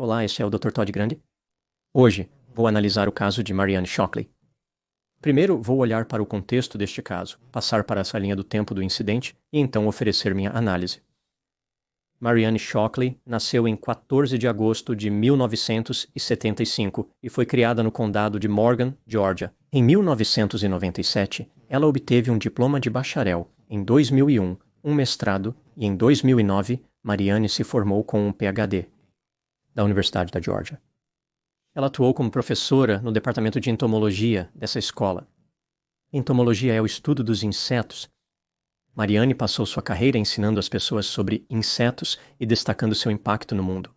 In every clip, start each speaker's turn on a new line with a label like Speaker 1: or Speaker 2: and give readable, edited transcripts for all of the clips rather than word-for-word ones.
Speaker 1: Olá, este é o Dr. Todd Grande. Hoje, vou analisar o caso de Marianne Shockley. Primeiro, vou olhar para o contexto deste caso, passar para essa linha do tempo do incidente e então oferecer minha análise. Marianne Shockley nasceu em 14 de agosto de 1975 e foi criada no condado de Morgan, Geórgia. Em 1997, ela obteve um diploma de bacharel, em 2001, um mestrado e em 2009, Marianne se formou com um PhD da Universidade da Geórgia. Ela atuou como professora no departamento de entomologia dessa escola. Entomologia é o estudo dos insetos. Marianne passou sua carreira ensinando as pessoas sobre insetos e destacando seu impacto no mundo.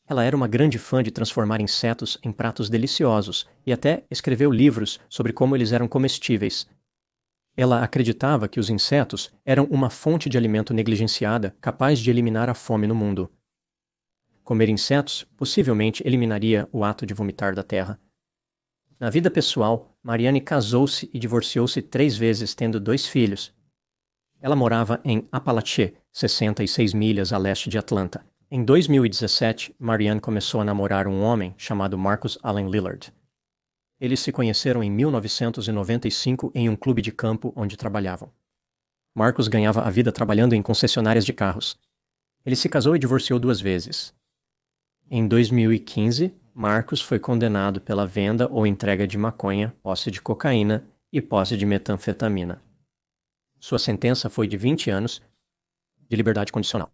Speaker 1: Ela era uma grande fã de transformar insetos em pratos deliciosos e até escreveu livros sobre como eles eram comestíveis. Ela acreditava que os insetos eram uma fonte de alimento negligenciada capaz de eliminar a fome no mundo. Comer insetos possivelmente eliminaria o ato de vomitar da terra. Na vida pessoal, Marianne casou-se e divorciou-se 3 vezes, tendo 2 filhos. Ela morava em Apalachee, 66 milhas a leste de Atlanta. Em 2017, Marianne começou a namorar um homem chamado Marcus Allen Lillard. Eles se conheceram em 1995 em um clube de campo onde trabalhavam. Marcus ganhava a vida trabalhando em concessionárias de carros. Ele se casou e divorciou 2 vezes. Em 2015, Marcus foi condenado pela venda ou entrega de maconha, posse de cocaína e posse de metanfetamina. Sua sentença foi de 20 anos de liberdade condicional.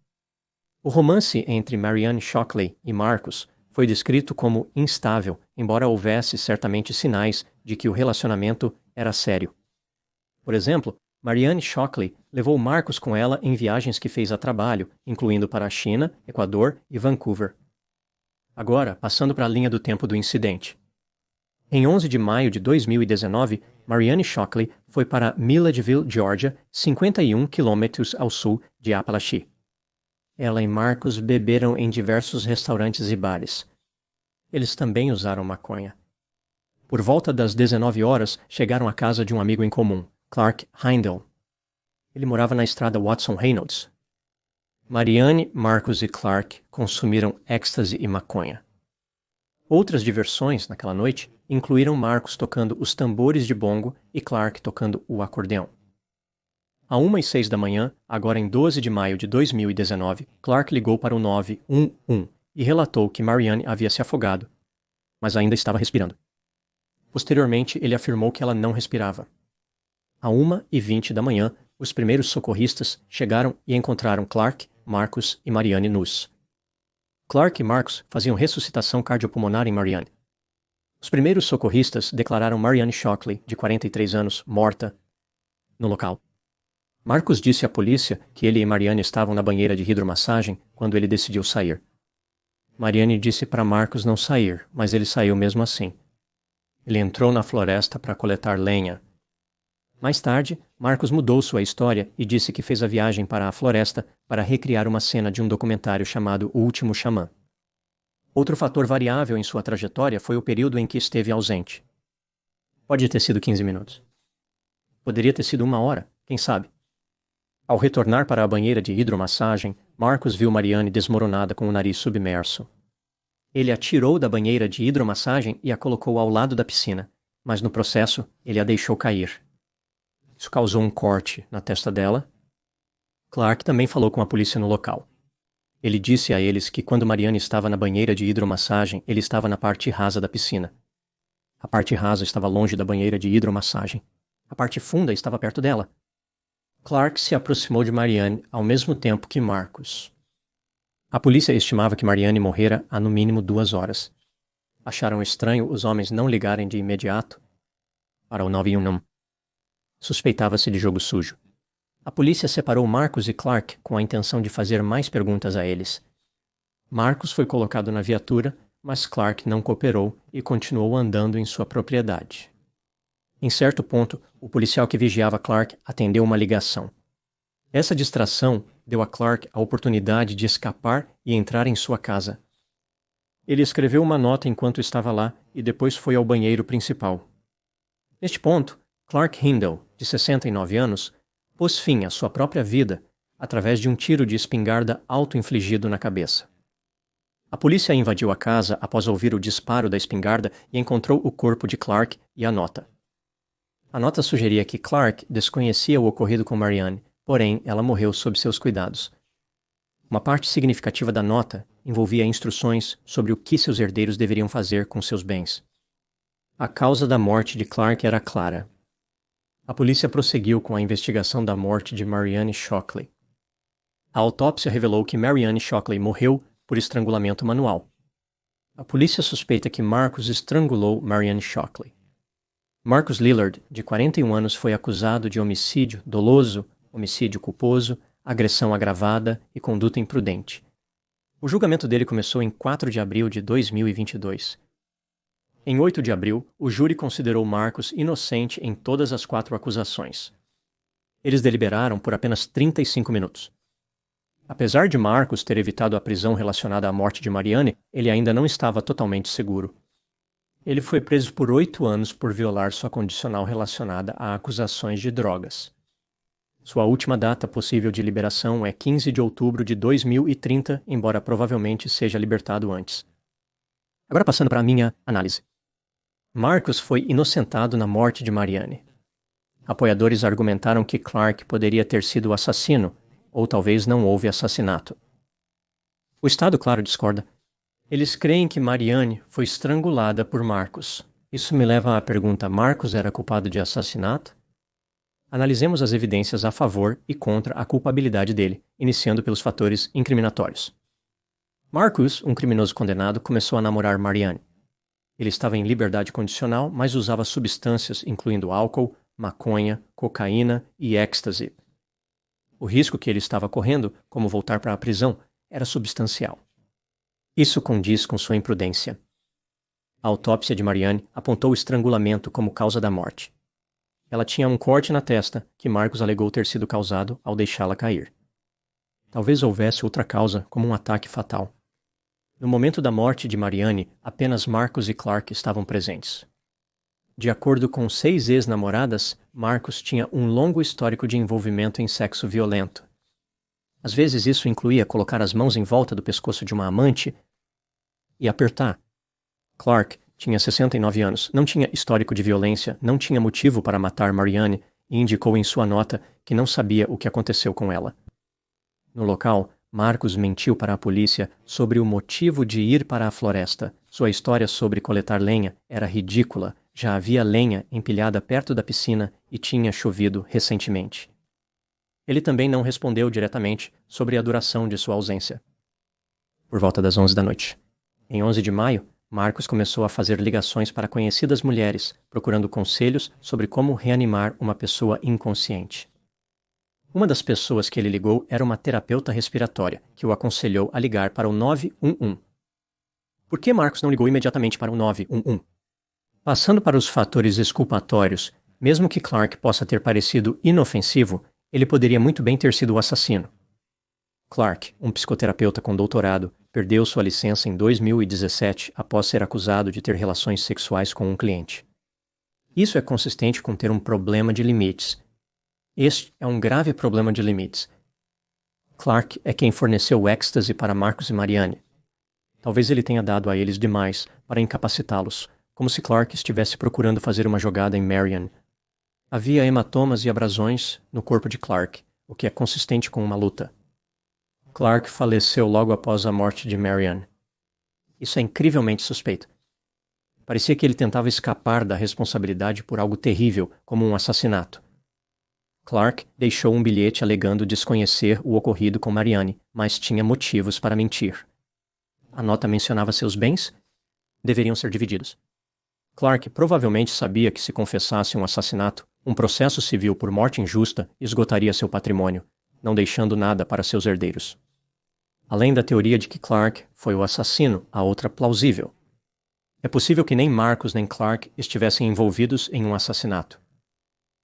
Speaker 1: O romance entre Marianne Shockley e Marcus foi descrito como instável, embora houvesse certamente sinais de que o relacionamento era sério. Por exemplo, Marianne Shockley levou Marcus com ela em viagens que fez a trabalho, incluindo para a China, Equador e Vancouver. Agora, passando para a linha do tempo do incidente. Em 11 de maio de 2019, Marianne Shockley foi para Milledgeville, Geórgia, 51 quilômetros ao sul de Apalachee. Ela e Marcus beberam em diversos restaurantes e bares. Eles também usaram maconha. Por volta das 19 horas, chegaram à casa de um amigo em comum, Clark Heindel. Ele morava na estrada Watson Reynolds. Marianne, Marcus e Clark consumiram êxtase e maconha. Outras diversões naquela noite incluíram Marcus tocando os tambores de bongo e Clark tocando o acordeão. À 1h06 da manhã, agora em 12 de maio de 2019, Clark ligou para o 911 e relatou que Marianne havia se afogado, mas ainda estava respirando. Posteriormente, ele afirmou que ela não respirava. À 1h20 da manhã, os primeiros socorristas chegaram e encontraram Clark, Marcus e Marianne nus. Clark e Marcus faziam ressuscitação cardiopulmonar em Marianne. Os primeiros socorristas declararam Marianne Shockley, de 43 anos, morta no local. Marcus disse à polícia que ele e Marianne estavam na banheira de hidromassagem quando ele decidiu sair. Marianne disse para Marcus não sair, mas ele saiu mesmo assim. Ele entrou na floresta para coletar lenha. Mais tarde, Marcus mudou sua história e disse que fez a viagem para a floresta para recriar uma cena de um documentário chamado O Último Xamã. Outro fator variável em sua trajetória foi o período em que esteve ausente. Pode ter sido 15 minutos. Poderia ter sido 1 hora, quem sabe? Ao retornar para a banheira de hidromassagem, Marcus viu Marianne desmoronada com o nariz submerso. Ele a tirou da banheira de hidromassagem e a colocou ao lado da piscina, mas no processo ele a deixou cair. Isso causou um corte na testa dela. Clark também falou com a polícia no local. Ele disse a eles que quando Marianne estava na banheira de hidromassagem, ele estava na parte rasa da piscina. A parte rasa estava longe da banheira de hidromassagem. A parte funda estava perto dela. Clark se aproximou de Marianne ao mesmo tempo que Marcus. A polícia estimava que Marianne morrera há no mínimo 2 horas. Acharam estranho os homens não ligarem de imediato para o 911. Suspeitava-se de jogo sujo. A polícia separou Marcus e Clark com a intenção de fazer mais perguntas a eles. Marcus foi colocado na viatura, mas Clark não cooperou e continuou andando em sua propriedade. Em certo ponto, o policial que vigiava Clark atendeu uma ligação. Essa distração deu a Clark a oportunidade de escapar e entrar em sua casa. Ele escreveu uma nota enquanto estava lá e depois foi ao banheiro principal. Neste ponto, Clark Heindel, de 69 anos, pôs fim à sua própria vida através de um tiro de espingarda auto-infligido na cabeça. A polícia invadiu a casa após ouvir o disparo da espingarda e encontrou o corpo de Clark e a nota. A nota sugeria que Clark desconhecia o ocorrido com Marianne, porém ela morreu sob seus cuidados. Uma parte significativa da nota envolvia instruções sobre o que seus herdeiros deveriam fazer com seus bens. A causa da morte de Clark era clara. A polícia prosseguiu com a investigação da morte de Marianne Shockley. A autópsia revelou que Marianne Shockley morreu por estrangulamento manual. A polícia suspeita que Marcus estrangulou Marianne Shockley. Marcus Lillard, de 41 anos, foi acusado de homicídio doloso, homicídio culposo, agressão agravada e conduta imprudente. O julgamento dele começou em 4 de abril de 2022. Em 8 de abril, o júri considerou Marcus inocente em todas as 4 acusações. Eles deliberaram por apenas 35 minutos. Apesar de Marcus ter evitado a prisão relacionada à morte de Marianne, ele ainda não estava totalmente seguro. Ele foi preso por 8 anos por violar sua condicional relacionada a acusações de drogas. Sua última data possível de liberação é 15 de outubro de 2030, embora provavelmente seja libertado antes. Agora passando para a minha análise. Marcus foi inocentado na morte de Marianne. Apoiadores argumentaram que Clark poderia ter sido o assassino, ou talvez não houve assassinato. O Estado, claro, discorda. Eles creem que Marianne foi estrangulada por Marcus. Isso me leva à pergunta: Marcus era culpado de assassinato? Analisemos as evidências a favor e contra a culpabilidade dele, iniciando pelos fatores incriminatórios. Marcus, um criminoso condenado, começou a namorar Marianne. Ele estava em liberdade condicional, mas usava substâncias incluindo álcool, maconha, cocaína e êxtase. O risco que ele estava correndo, como voltar para a prisão, era substancial. Isso condiz com sua imprudência. A autópsia de Marianne apontou o estrangulamento como causa da morte. Ela tinha um corte na testa que Marcus alegou ter sido causado ao deixá-la cair. Talvez houvesse outra causa, como um ataque fatal. No momento da morte de Marianne, apenas Marcus e Clark estavam presentes. De acordo com 6 ex-namoradas, Marcus tinha um longo histórico de envolvimento em sexo violento. Às vezes isso incluía colocar as mãos em volta do pescoço de uma amante e apertar. Clark tinha 69 anos, não tinha histórico de violência, não tinha motivo para matar Marianne e indicou em sua nota que não sabia o que aconteceu com ela. No local, Marcus mentiu para a polícia sobre o motivo de ir para a floresta. Sua história sobre coletar lenha era ridícula. Já havia lenha empilhada perto da piscina e tinha chovido recentemente. Ele também não respondeu diretamente sobre a duração de sua ausência. Por volta das 11 da noite. Em 11 de maio, Marcus começou a fazer ligações para conhecidas mulheres, procurando conselhos sobre como reanimar uma pessoa inconsciente. Uma das pessoas que ele ligou era uma terapeuta respiratória, que o aconselhou a ligar para o 911. Por que Marcus não ligou imediatamente para o 911? Passando para os fatores exculpatórios, mesmo que Clark possa ter parecido inofensivo, ele poderia muito bem ter sido o assassino. Clark, um psicoterapeuta com doutorado, perdeu sua licença em 2017 após ser acusado de ter relações sexuais com um cliente. Isso é consistente com ter um problema de limites. Este é um grave problema de limites. Clark é quem forneceu o êxtase para Marcus e Marianne. Talvez ele tenha dado a eles demais para incapacitá-los, como se Clark estivesse procurando fazer uma jogada em Marianne. Havia hematomas e abrasões no corpo de Clark, o que é consistente com uma luta. Clark faleceu logo após a morte de Marianne. Isso é incrivelmente suspeito. Parecia que ele tentava escapar da responsabilidade por algo terrível, como um assassinato. Clark deixou um bilhete alegando desconhecer o ocorrido com Marianne, mas tinha motivos para mentir. A nota mencionava seus bens? Deveriam ser divididos. Clark provavelmente sabia que se confessasse um assassinato, um processo civil por morte injusta esgotaria seu patrimônio, não deixando nada para seus herdeiros. Além da teoria de que Clark foi o assassino, há outra plausível. É possível que nem Marcus nem Clark estivessem envolvidos em um assassinato.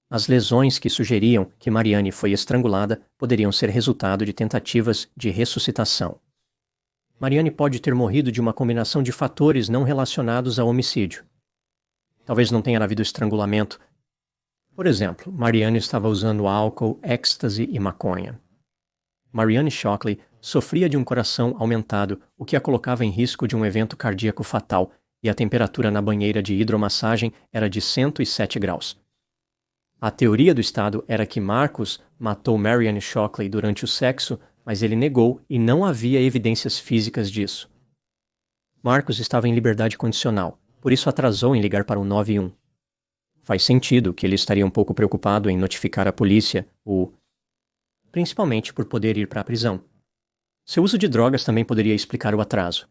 Speaker 1: As lesões que sugeriam que Marianne foi estrangulada poderiam ser resultado de tentativas de ressuscitação. Marianne pode ter morrido de uma combinação de fatores não relacionados ao homicídio. Talvez não tenha havido estrangulamento. Por exemplo, Marianne estava usando álcool, êxtase e maconha. Marianne Shockley sofria de um coração aumentado, o que a colocava em risco de um evento cardíaco fatal, e a temperatura na banheira de hidromassagem era de 107 graus. A teoria do Estado era que Marcus matou Marianne Shockley durante o sexo, mas ele negou e não havia evidências físicas disso. Marcus estava em liberdade condicional, por isso atrasou em ligar para o 91. Faz sentido que ele estaria um pouco preocupado em notificar a polícia, principalmente por poder ir para a prisão. Seu uso de drogas também poderia explicar o atraso.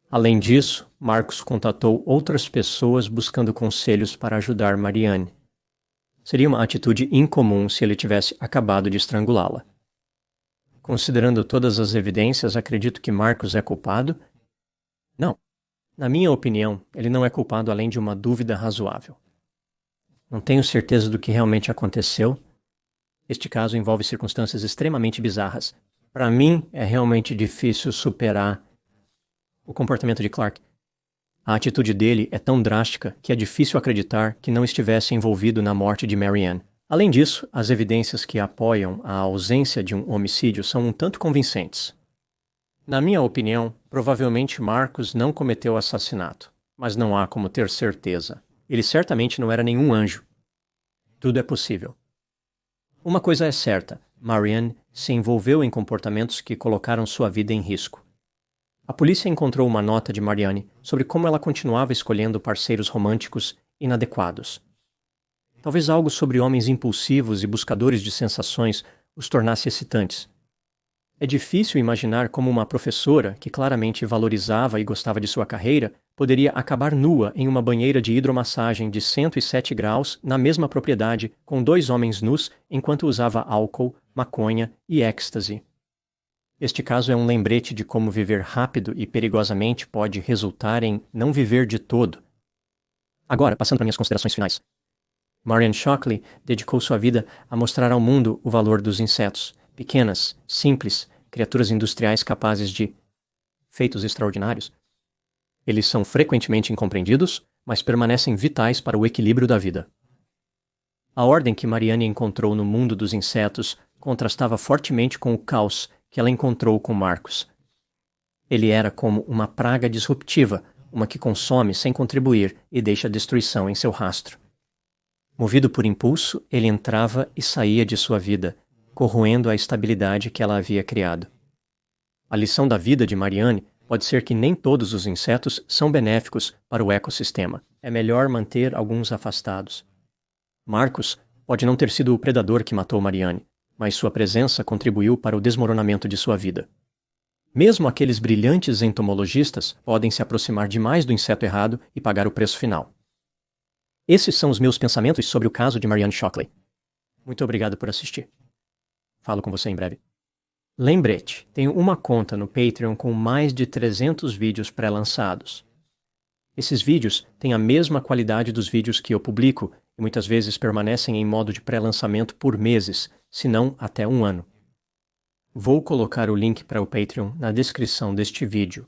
Speaker 1: Além disso, Marcus contatou outras pessoas buscando conselhos para ajudar Marianne. Seria uma atitude incomum se ele tivesse acabado de estrangulá-la. Considerando todas as evidências, acredito que Marcus é culpado? Não. Na minha opinião, ele não é culpado além de uma dúvida razoável. Não tenho certeza do que realmente aconteceu. Este caso envolve circunstâncias extremamente bizarras. Para mim, é realmente difícil superar o comportamento de Clark. A atitude dele é tão drástica que é difícil acreditar que não estivesse envolvido na morte de Marianne. Além disso, as evidências que apoiam a ausência de um homicídio são um tanto convincentes. Na minha opinião, provavelmente Marcus não cometeu o assassinato, mas não há como ter certeza. Ele certamente não era nenhum anjo. Tudo é possível. Uma coisa é certa, Marianne se envolveu em comportamentos que colocaram sua vida em risco. A polícia encontrou uma nota de Marianne sobre como ela continuava escolhendo parceiros românticos inadequados. Talvez algo sobre homens impulsivos e buscadores de sensações os tornasse excitantes. É difícil imaginar como uma professora, que claramente valorizava e gostava de sua carreira, poderia acabar nua em uma banheira de hidromassagem de 107 graus na mesma propriedade com 2 homens nus enquanto usava álcool, maconha e êxtase. Este caso é um lembrete de como viver rápido e perigosamente pode resultar em não viver de todo. Agora, passando para minhas considerações finais. Marianne Shockley dedicou sua vida a mostrar ao mundo o valor dos insetos, pequenas, simples, criaturas industriais capazes de feitos extraordinários. Eles são frequentemente incompreendidos, mas permanecem vitais para o equilíbrio da vida. A ordem que Marianne encontrou no mundo dos insetos contrastava fortemente com o caos que ela encontrou com Marcus. Ele era como uma praga disruptiva, uma que consome sem contribuir e deixa destruição em seu rastro. Movido por impulso, ele entrava e saía de sua vida, corroendo a estabilidade que ela havia criado. A lição da vida de Marianne pode ser que nem todos os insetos são benéficos para o ecossistema. É melhor manter alguns afastados. Marcus pode não ter sido o predador que matou Marianne, mas sua presença contribuiu para o desmoronamento de sua vida. Mesmo aqueles brilhantes entomologistas podem se aproximar demais do inseto errado e pagar o preço final. Esses são os meus pensamentos sobre o caso de Marianne Shockley. Muito obrigado por assistir. Falo com você em breve. Lembrete, tenho uma conta no Patreon com mais de 300 vídeos pré-lançados. Esses vídeos têm a mesma qualidade dos vídeos que eu publico e muitas vezes permanecem em modo de pré-lançamento por meses, se não até um ano. Vou colocar o link para o Patreon na descrição deste vídeo,